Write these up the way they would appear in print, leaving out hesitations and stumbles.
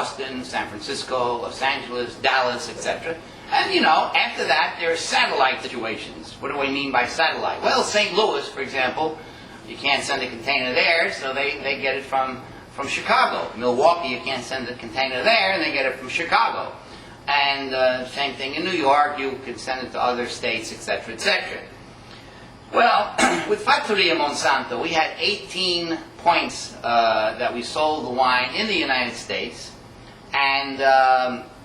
Boston, San Francisco, Los Angeles, Dallas, etc. And, you know, after that, there are satellite situations. What do I mean by satellite? Well, St. Louis, for example, you can't send a container there, so they get it from Chicago. Milwaukee, you can't send a container there, and they get it from Chicago. And same thing in New York, you can send it to other states, etc., etc. Well, with Fattoria Monsanto, we had 18 points that we sold the wine in the United States. And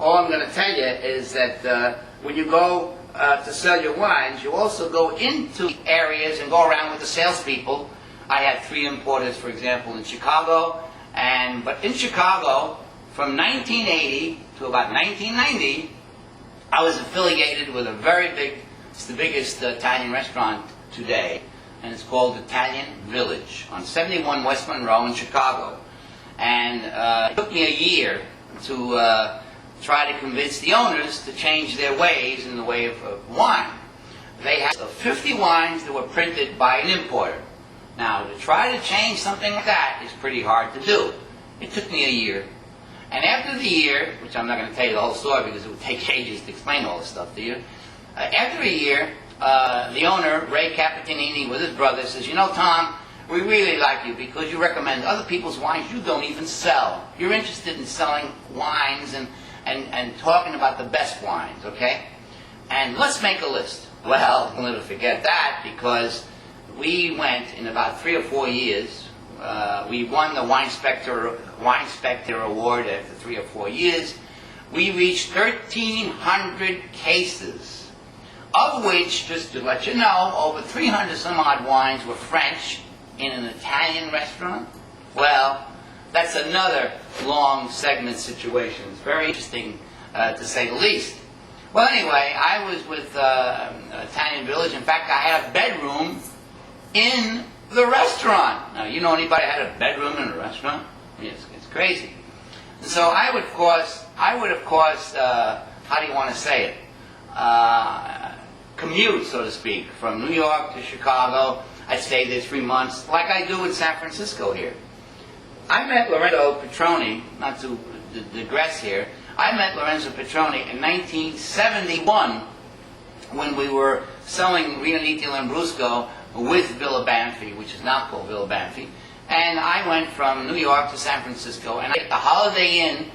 all I'm going to tell you is that when you go to sell your wines, you also go into areas and go around with the salespeople. I had 3 importers, for example, in Chicago. But in Chicago, from 1980 to about 1990, I was affiliated with a very big, it's the biggest Italian restaurant today, and it's called Italian Village on 71 West Monroe in Chicago. And it took me a year to try to convince the owners to change their ways in the way of wine. They had 50 wines that were printed by an importer. Now, to try to change something like that is pretty hard to do. It took me a year. And after the year, which I'm not going to tell you the whole story because it would take ages to explain all this stuff to you, after a year, the owner, Ray Capitanini, with his brother, says, you know, Tom, we really like you because you recommend other people's wines you don't even sell. You're interested in selling wines and talking about the best wines, okay? And let's make a list. Well, I'll never forget that because we went in about 3 or 4 years. We won the Wine Spectator Award after 3 or 4 years. We reached 1,300 cases, of which, just to let you know, over 300 some odd wines were French in an Italian restaurant. Well, that's another long segment situation. It's very interesting to say the least. Well, anyway, I was with Italian Village. In fact, I had a bedroom in the restaurant. Now, you know anybody had a bedroom in a restaurant? Yes, it's crazy. And so I would, of course, how do you want to say it? Commute, so to speak, from New York to Chicago. I stayed there 3 months, like I do in San Francisco here. I met Lorenzo Petroni, not to digress here, I met Lorenzo Petroni in 1971 when we were selling Riunite Lambrusco with Villa Banfi, which is now called Villa Banfi. And I went from New York to San Francisco, and I at the Holiday Inn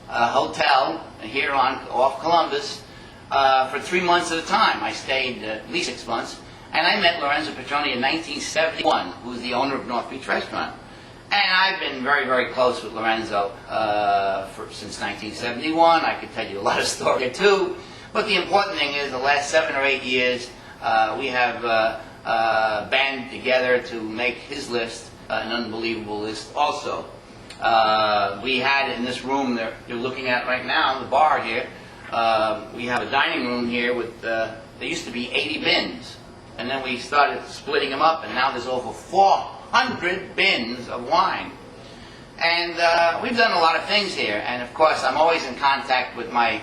hotel here off Columbus for 3 months at a time. I stayed at least 6 months. And I met Lorenzo Petroni in 1971, who was the owner of North Beach Restaurant. And I've been very, very close with Lorenzo since 1971. I could tell you a lot of stories too. But the important thing is the last 7 or 8 years, we have banded together to make his list an unbelievable list also. We had in this room that you're looking at right now, the bar here, we have a dining room here with, there used to be 80 bins. And then we started splitting them up, and now there's over 400 bins of wine. And we've done a lot of things here. And of course, I'm always in contact with my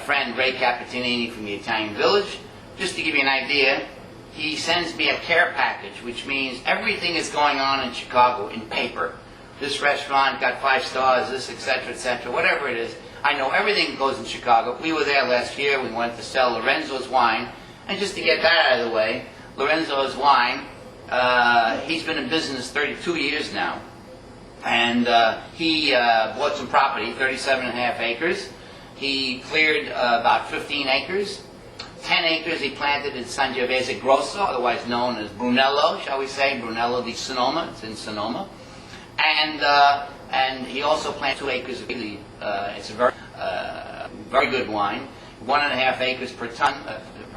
friend Ray Capitanini from the Italian Village. Just to give you an idea, he sends me a care package, which means everything is going on in Chicago in paper. This restaurant got 5 stars, this, etc., whatever it is. I know everything that goes in Chicago. We were there last year. We went to sell Lorenzo's wine. And just to get that out of the way, Lorenzo's wine, he's been in business 32 years now. And he bought some property, 37 and a half acres. He cleared about 15 acres. 10 acres he planted in Sangiovese Grosso, otherwise known as Brunello, shall we say, Brunello di Sonoma. It's in Sonoma. And he also planted 2 acres of really, it's a very good wine. 1.5 acres per ton,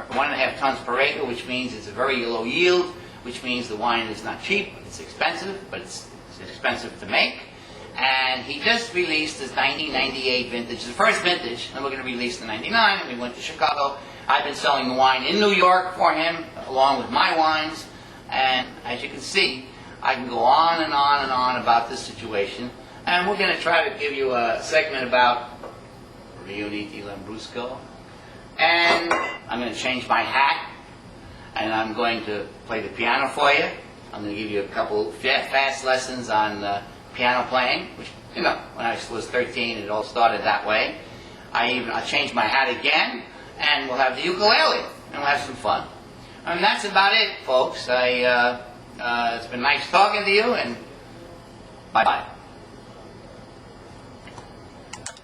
1.5 tons per acre, which means it's a very low yield, which means the wine is not cheap, it's expensive, but it's expensive to make. And he just released his 1998 vintage, the first vintage, and we're going to release the 99, and we went to Chicago. I've been selling the wine in New York for him, along with my wines, and as you can see, I can go on and on and on about this situation, and we're going to try to give you a segment about Riunite Lambrusco. And I'm going to change my hat, and I'm going to play the piano for you. I'm going to give you a couple fast lessons on piano playing, which, you know, when I was 13, it all started that way. I changed my hat again, and we'll have the ukulele, and we'll have some fun. And that's about it, folks. It's been nice talking to you, and bye-bye.